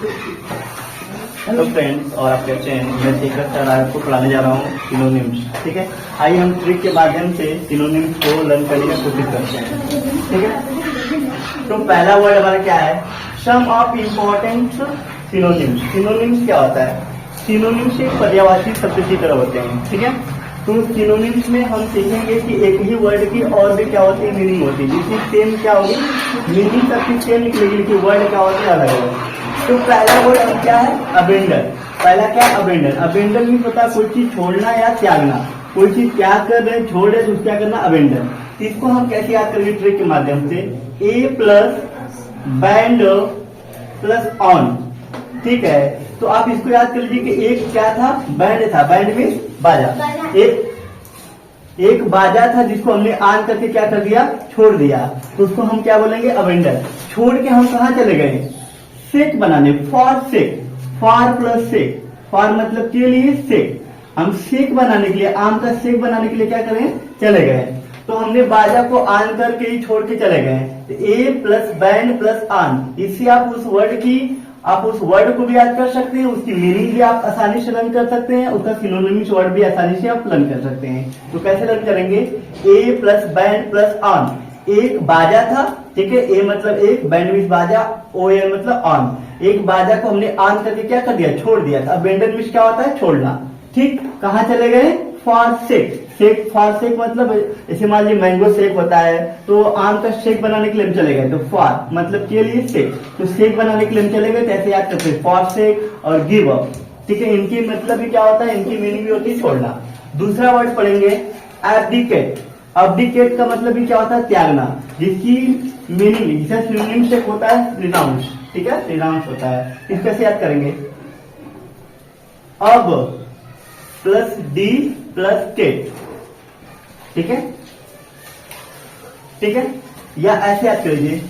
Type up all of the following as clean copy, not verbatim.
Hello friends, और आप कैसे हैं? मैं शेखर सर आपको पढ़ाने जा रहा हूँ सिनोनिम्स। ठीक है, आइए हम ट्रिक के माध्यम से सिनोनिम्स को लर्न करने की कोशिश करते हैं। ठीक है, तो पहला वर्ड हमारा क्या है? सम ऑफ इम्पोर्टेंट सिनोनिम्स। सिनोनिम्स क्या होता है? सिनोनिम्स एक पर्यायवाची शब्द की तरह होते हैं। ठीक है, तो सिनोनिम्स में हम सीखेंगे कि एक ही वर्ड की और भी क्या होती है, मीनिंग होती है। जिसकी सेम क्या होगी, मीनिंग सबकी सेम निकलेगी, लेकिन वर्ड क्या होते हैं, अलग अलग। तो पहला वर्ड क्या है? अबेंडन। पहला क्या है? अबेंडन। अबेंडन भी पता कोई चीज छोड़ना या त्यागना। कोई चीज त्याग कर रहे, छोड़ रहे तो क्या करना? अबेंडन। तो इसको हम कैसे याद करेंगे? ट्रिक के माध्यम से। ए प्लस बैंड प्लस ऑन। ठीक है, तो आप इसको याद कर लीजिए कि एक क्या था? बैंड था। बैंड में बाजा। एक बाजा था जिसको हमने आन करके क्या कर दिया? छोड़ दिया। तो उसको हम क्या बोलेंगे? अबेंडन। छोड़ के हम कहा चले गए? सेक बनाने। For sake. For plus sake. For मतलब के लिए, सेक। हम सेक बनाने के लिए, आम का सेक बनाने के लिए क्या करें? चले गए। तो हमने बाजा को आन करके ही छोड़ के चले गए। तो ए प्लस बैंड प्लस आन, इससे आप उस वर्ड को भी याद कर सकते हैं, उसकी मीनिंग भी आप आसानी से लर्न कर सकते हैं, उसका सिनोनिम्स वर्ड भी आसानी से आप लर्न कर सकते हैं। तो कैसे लर्न करेंगे? ए प्लस बैंड प्लस ऑन। एक बाजा था, ठीक है, ए मतलब एक, बैंड मीन्स बाजा, ओ ए मतलब ऑन। एक बाजा को हमने ऑन करके क्या कर दिया? छोड़ दिया था। अबेंडन मीन्स क्या होता है? छोड़ना। ठीक, कहाँ चले गए? For sake. Sec, for sake मतलब जैसे मान लीजिए मैंगो शेक होता है, तो आम का शेक बनाने के लिए हम चले गए, तो फॉर मतलब के लिए सेक, तो शेक बनाने के लिए हम चले गए। तो ऐसे याद करते हैं, फॉर सेक और गिव अप। ठीक है, इनकी मतलब भी क्या होता है? इनकी मीनिंग भी होती है छोड़ना। दूसरा वर्ड पढ़ेंगे एब्डिकेट। एब्डिकेट का मतलब भी क्या होता है? त्यागना। जिसकी मीनिंग जैसे सिनोनिम से होता है रिनाउंस। ठीक है, रिनाउंस होता है। इस कैसे याद करेंगे? अब प्लस डी प्लस केट। ठीक है, ठीक है, या ऐसे याद कर लीजिए,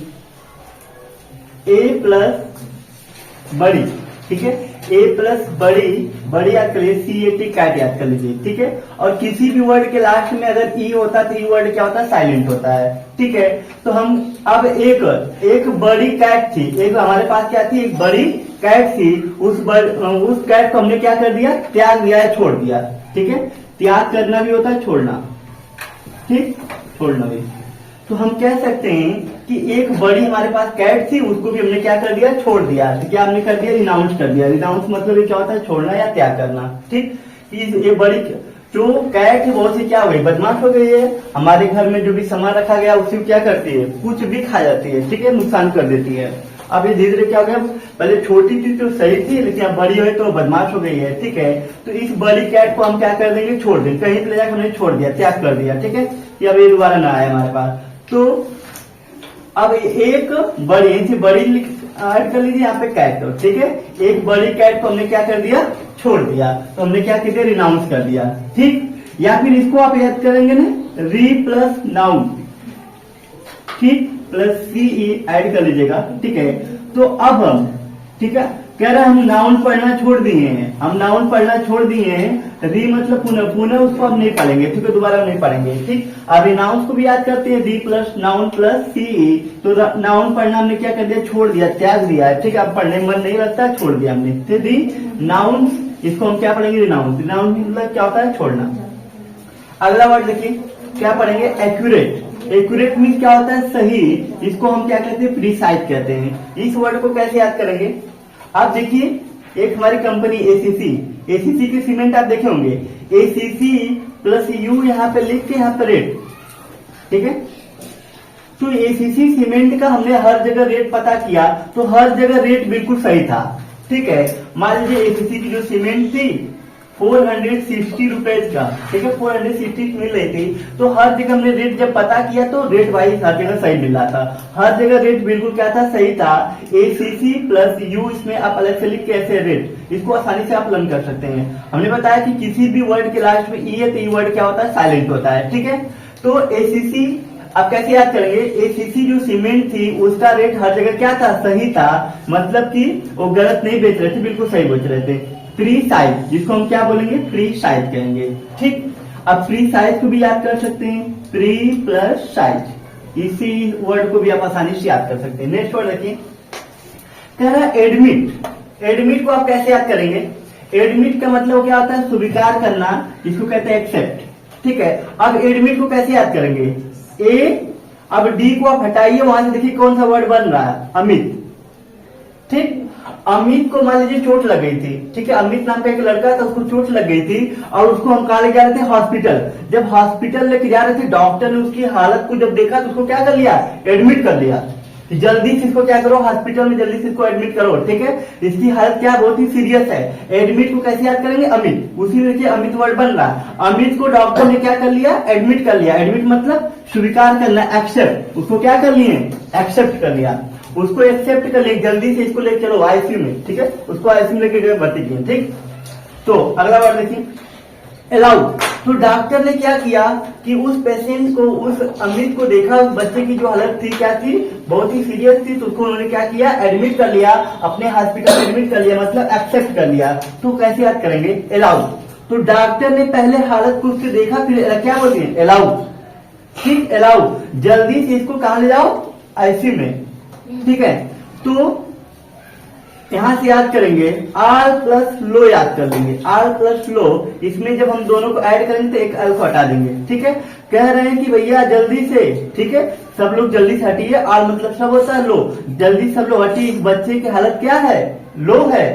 ए प्लस बड़ी। ठीक है, ए प्लस बड़ी, बड़ी याद कर लीजिए, सी ए टी कैट याद कर लीजिए। ठीक है, और किसी भी वर्ड के लास्ट में अगर ई होता तो ई वर्ड क्या होता है? साइलेंट होता है। ठीक है, तो हम अब एक बड़ी कैट थी, एक हमारे पास क्या थी? एक बड़ी कैट थी। उस कैट को हमने क्या कर दिया? त्याग दिया या छोड़ दिया। ठीक है, त्याग करना भी होता है, छोड़ना। ठीक, छोड़ना भी। तो हम कह सकते हैं कि एक बड़ी हमारे पास कैट थी, उसको भी हमने क्या कर दिया? छोड़ दिया। तो क्या हमने कर दिया? रिनाउंस कर दिया। रिनाउंस मतलब ये क्या होता है? छोड़ना या त्याग करना। ठीक, ये बड़ी जो कैट है बहुत सी क्या हो गई? बदमाश हो गई है। हमारे घर में जो भी सामान रखा गया उसी को क्या करती है? कुछ भी खा जाती है। ठीक है, नुकसान कर देती है। अब ये धीरे धीरे क्या हो गया? पहले छोटी थी तो सही थी, लेकिन अब बड़ी हुई तो बदमाश हो गई है। ठीक है, तो इस बड़ी कैट को हम क्या कर देंगे? छोड़ देंगे। कहीं ले जाकर हमने छोड़ दिया, त्याग कर दिया। ठीक है, कि अब ये दोबारा ना आए हमारे पास। तो अब एक बड़ी ऐड कर लीजिए यहाँ पे कैट। ठीक है, एक बड़ी कैट को हमने क्या कर दिया? छोड़ दिया। तो हमने क्या कर दिया? रिनाउंस कर दिया। ठीक, या फिर इसको आप याद करेंगे ना, री प्लस नाउन। ठीक, प्लस सीई ऐड कर लीजिएगा। ठीक है, तो अब हम, ठीक है, कह रहे हैं हम नाउन पढ़ना छोड़ दिए हैं। हम नाउन पढ़ना छोड़ दिए हैं। री मतलब पुनः उसको हम नहीं पढ़ेंगे। ठीक है, दोबारा नहीं पढ़ेंगे। ठीक, अब नाउन को भी याद करते हैं, री प्लस नाउन प्लस सीई। तो नाउन पढ़ना हमने क्या कर दिया? छोड़ दिया, त्याग दिया। ठीक है, अब पढ़ने में मन नहीं लगता, छोड़ दिया हमने। तो री नाउन, इसको हम क्या पढ़ेंगे? रिनाउंस। रिनाउंस मतलब क्या होता है? छोड़ना। अगला वर्ड देखिए, क्या पढ़ेंगे? एक्यूरेट। एक्यूरेट मीन्स क्या होता है? सही। इसको हम क्या कहते हैं? प्रीसाइज कहते हैं। इस वर्ड को कैसे याद करेंगे? आप देखिए, एक हमारी कंपनी एसीसी, एसीसी के सीमेंट आप देखे होंगे, एसीसी प्लस यू यहाँ पे लिख के यहाँ पे रेट। ठीक है, तो एसीसी सीमेंट का हमने हर जगह रेट पता किया, तो हर जगह रेट बिल्कुल सही था। ठीक है, मान लीजिए एसीसी की जो सीमेंट थी 460 रुपएज का। ठीक है, 460 मिल रही थी, तो हर जगह हमने रेट जब पता किया तो रेट वाइज हर जगह सही मिल रहा था। हर जगह रेट बिल्कुल क्या था? सही था। एसीसी प्लस यू, इसमें आप अलग से लिख के ऐसे रेट, इसको आसानी से आप लर्न कर सकते हैं। हमने बताया कि किसी भी वर्ड के लास्ट में ई है तो ई वर्ड क्या होता है? साइलेंट होता है। ठीक है, तो एसीसी अब कैसे याद करेंगे? एसीसी जो सीमेंट थी उसका रेट हर जगह क्या था? सही था। मतलब कि वो गलत नहीं बेच रहे थे, बिल्कुल सही बेच रहे थे। प्री साइज, जिसको हम क्या बोलेंगे? प्री साइज कहेंगे। ठीक, अब प्री साइज को भी याद कर सकते हैं, प्री प्लस साइज। इसी वर्ड को भी आप आसानी से याद कर सकते हैं। नेक्स्ट वर्ड देखिए, कह रहा है एडमिट। एडमिट को आप कैसे याद करेंगे? एडमिट का मतलब क्या होता है? स्वीकार करना, जिसको कहते हैं एक्सेप्ट। ठीक है, अब एडमिट को कैसे याद करेंगे? ए, अब डी को आप हटाइए, वहां से देखिए कौन सा वर्ड बन रहा है, अमित। ठीक, अमित को मान लीजिए चोट लग गई थी। ठीक है, अमित नाम का एक लड़का था, उसको चोट लग गई थी और उसको हम कहा ले जा रहे थे? हॉस्पिटल। जब हॉस्पिटल लेके जा रहे थे, डॉक्टर ने उसकी हालत को जब देखा तो उसको क्या कर लिया? एडमिट कर लिया। जल्दी से इसको क्या करो? हॉस्पिटल में जल्दी से इसको एडमिट करो। ठीक है, इसकी हालत क्या बहुत ही सीरियस है। एडमिट को कैसे याद करेंगे? अमित। उसी में देखिए अमित वर्ड बन रहा है। अमित को डॉक्टर ने क्या कर लिया? एडमिट कर लिया। एडमिट मतलब स्वीकार करना, एक्सेप्ट। उसको क्या कर लिए? एक्सेप्ट कर लिया। उसको एक्सेप्ट कर लिया, जल्दी से इसको लेके चलो आईसीयू में। ठीक है, उसको आईसीयू में लेके भर्ती किए। ठीक, तो अगला वर्ड देखिए, अलाउ। तो डॉक्टर ने क्या किया कि उस पेशेंट को, उस अमित को देखा, उस बच्चे की जो हालत थी क्या थी? बहुत ही सीरियस थी। तो उसको उन्होंने क्या किया? एडमिट कर लिया, अपने हॉस्पिटल में एडमिट कर लिया, मतलब एक्सेप्ट कर लिया। तो कैसे याद करेंगे? अलाउ। तो डॉक्टर ने पहले हालत को उससे देखा, फिर क्या बोलते हैं? अलाउ। ठीक, अलाउ। जल्दी से इसको कहा ले जाओ? आईसीयू में। ठीक है, तो यहां से याद करेंगे आर प्लस लो, याद कर लेंगे आर प्लस लो। इसमें जब हम दोनों को ऐड करेंगे तो एक एल को हटा देंगे। ठीक है, कह रहे हैं कि भैया जल्दी से, ठीक है, सब लोग जल्दी से हटिए। आर मतलब सब होता है, लो, जल्दी सब लोग हटिए। इस बच्चे की हालत क्या है? लो है।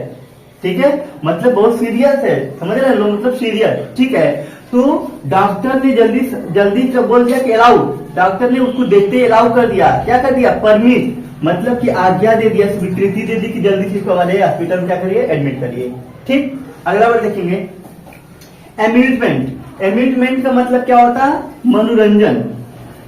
ठीक है, मतलब बहुत सीरियस है, समझ रहे हैं? लो मतलब सीरियस। ठीक है, तो डॉक्टर ने जल्दी से बोल दिया कि अलाउ। डॉक्टर ने उसको देखते अलाउ कर दिया। क्या कर दिया? परमिट, मतलब कि आज्ञा दे दिया, स्वीकृति दे दी कि जल्दी से इसको हमारे हॉस्पिटल में क्या करिए? एडमिट करिए। ठीक, अगला वर्ड देखेंगे, एम्यूजमेंट। एम्यूजमेंट का मतलब क्या होता है? मनोरंजन।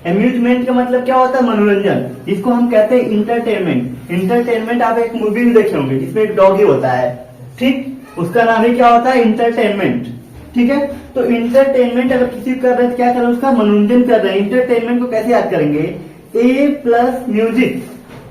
एम्यूजमेंट का मतलब क्या होता है? मनोरंजन। इसको हम कहते हैं इंटरटेनमेंट। इंटरटेनमेंट आप एक मूवी में देखे होंगे जिसमें एक डॉगी होता है। ठीक, उसका नाम ही क्या होता है? इंटरटेनमेंट। ठीक है, तो इंटरटेनमेंट अगर किसी कर रहे हैं क्या कर रहे हैं? उसका मनोरंजन कर रहे हैं। इंटरटेनमेंट को कैसे याद करेंगे? ए प्लस म्यूजिक।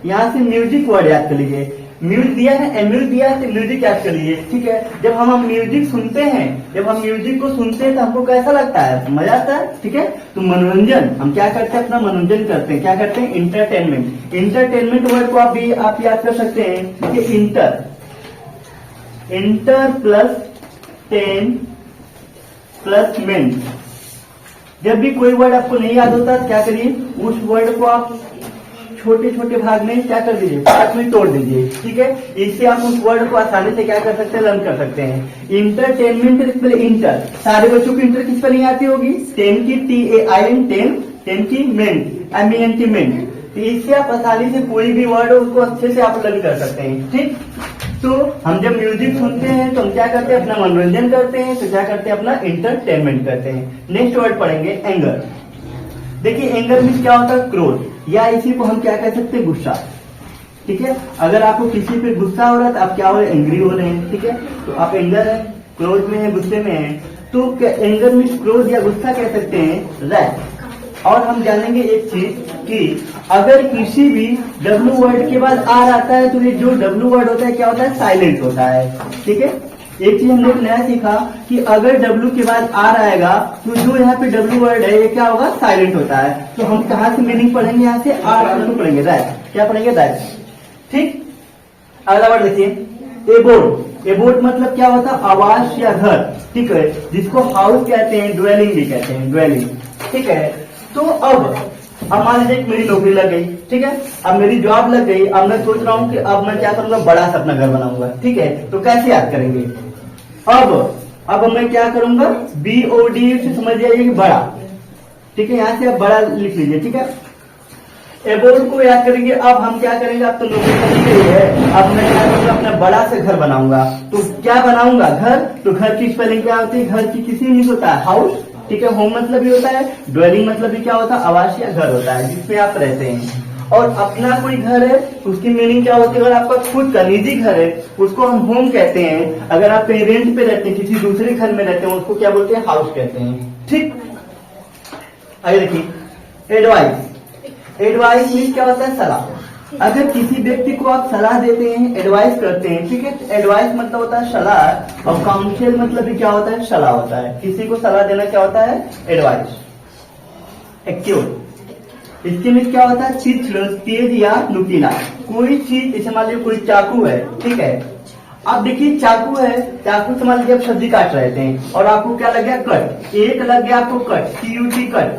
यहां से म्यूजिक वर्ड याद कर लीजिए। म्यूजिक दिया है, एम्यूज दिया है, तो म्यूजिक याद कर लीजिए। ठीक है, जब हम म्यूजिक सुनते हैं, जब हम म्यूजिक को सुनते हैं तो हमको कैसा लगता है? मजा आता है। ठीक है, तो मनोरंजन, हम क्या करते हैं? अपना मनोरंजन करते हैं। क्या करते हैं? इंटरटेनमेंट। इंटरटेनमेंट वर्ड को आप याद कर सकते हैं। देखिए, इंटर प्लस टेन प्लस मेंट। जब भी कोई वर्ड आपको नहीं याद होता क्या करिए? उस वर्ड को आप छोटे छोटे भाग में क्या कर दीजिए? पार्ट में तोड़ दीजिए। ठीक है, इससे आप उस वर्ड को आसानी से क्या कर सकते हैं? लर्न कर सकते हैं। इंटरटेनमेंट, इंटर, सारे बच्चों को इंटर की स्पेलिंग आती होगी। टेन की TAIN, टेन की मेंट, MENT। तो इससे आप आसानी से कोई भी वर्ड हो उसको अच्छे से आप लर्न कर सकते हैं। ठीक, तो हम जब म्यूजिक सुनते हैं तो हम क्या करते हैं? अपना मनोरंजन करते हैं। तो क्या करते हैं? अपना इंटरटेनमेंट करते हैं। नेक्स्ट वर्ड पढ़ेंगे, एंगर। देखिए, एंगर मीन्स क्या होता है? क्रोध, या इसी को हम क्या कह सकते हैं? गुस्सा। ठीक है, अगर आपको किसी पे गुस्सा हो रहा है तो आप क्या हो रहे हैं? एंग्री हो रहे हैं। ठीक है, तो आप एंगर है, क्रोध में है, गुस्से में है। तो एंगर मीन्स क्रोध या गुस्सा कह सकते हैं, रैथ। और हम जानेंगे एक चीज कि अगर किसी भी डब्ल्यू वर्ड के बाद आर आता है तो ये जो डब्ल्यू वर्ड होता है क्या होता है? साइलेंट होता है। ठीक है, एक चीज हमने नया सीखा कि अगर डब्ल्यू के बाद आर आएगा तो जो यहाँ पे डब्ल्यू वर्ड है ये क्या होगा? साइलेंट होता है। तो हम कहाँ से मीनिंग पढ़ेंगे? यहाँ से आर पढ़ेंगे, रैट। क्या पढ़ेंगे? रैट। ठीक, अगला वर्ड देखिए, एबोर्ड। एबोर्ड मतलब क्या होता है? आवास या घर। ठीक है, जिसको हाउस कहते हैं, ड्वेलिंग भी कहते हैं, ड्वेलिंग। ठीक है, तो अब मान लीजिए मेरी नौकरी लग गई। ठीक है, अब मेरी जॉब लग गई। अब मैं सोच रहा हूँ कि अब मैं क्या करूंगा? बड़ा सा अपना घर बनाऊंगा। ठीक है, तो कैसे याद करेंगे? अब मैं क्या करूंगा? BOD से समझ जाइए कि बड़ा। ठीक है, यहां से आप बड़ा लिख लीजिए। ठीक है, एबोर्ड को याद करेंगे। अब हम क्या करेंगे? अब तो नौकरी लगी गई है, अब मैं क्या करूंगा? अपना बड़ा से घर बनाऊंगा। तो क्या बनाऊंगा? घर। तो घर की स्पेलिंग क्या होती है? घर की किसी में होता है? हाउस। ठीक है, होम मतलब भी होता है, ड्वेलिंग मतलब भी क्या होता है? आवास या घर होता है, जिसमें आप रहते हैं। और अपना कोई घर है तो उसकी मीनिंग क्या होती है? अगर आपका खुद का निजी घर है उसको हम होम कहते हैं। अगर आप कहीं रेंट पे रहते हैं, किसी दूसरे घर में रहते हैं, उसको क्या बोलते हैं? हाउस कहते हैं। ठीक, आगे देखिए, एडवाइस। एडवाइस मीन्स क्या होता है? सलाह। अगर किसी व्यक्ति को आप सलाह देते हैं, एडवाइस करते हैं। ठीक है, एडवाइस मतलब होता है सलाह, और काउंसिल मतलब भी क्या होता है? सलाह होता है। किसी को सलाह देना क्या होता है? एडवाइस। एक्यूट, इसके में क्या होता है? तीक्ष्ण, तेज या नुकीला। कोई चीज, जैसे मान लीजिए कोई चाकू है। ठीक है, अब देखिए चाकू है, चाकू से मान लीजिए आप सब्जी काट रहे थे और आपको क्या लग गया कट, एक लग गया आपको कट, CUT कट,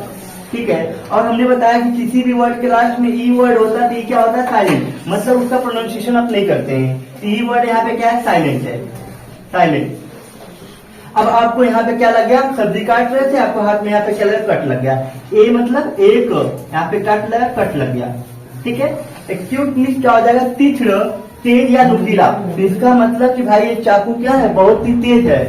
ठीक है। और हमने बताया कि किसी भी वर्ड के लास्ट में ई वर्ड होता है तो ये क्या होता है साइलेंट, मतलब उसका प्रोनाउंसिएशन आप नहीं करते हैं। ई वर्ड यहाँ पे क्या है साइलेंट है, साइलेंट। अब आपको यहाँ पे क्या लग गया, आप सब्जी काट रहे थे, आपको हाथ में यहाँ पे क्या लगा कट लग गया, ए मतलब एक, यहाँ पे कट लगा, कट लग गया, ठीक है। एक्यूट मीन्स क्या हो जाएगा, तीक्ष्ण, तेज या नुकीला। तो इसका मतलब कि भाई ये चाकू क्या है, बहुत ही तेज है।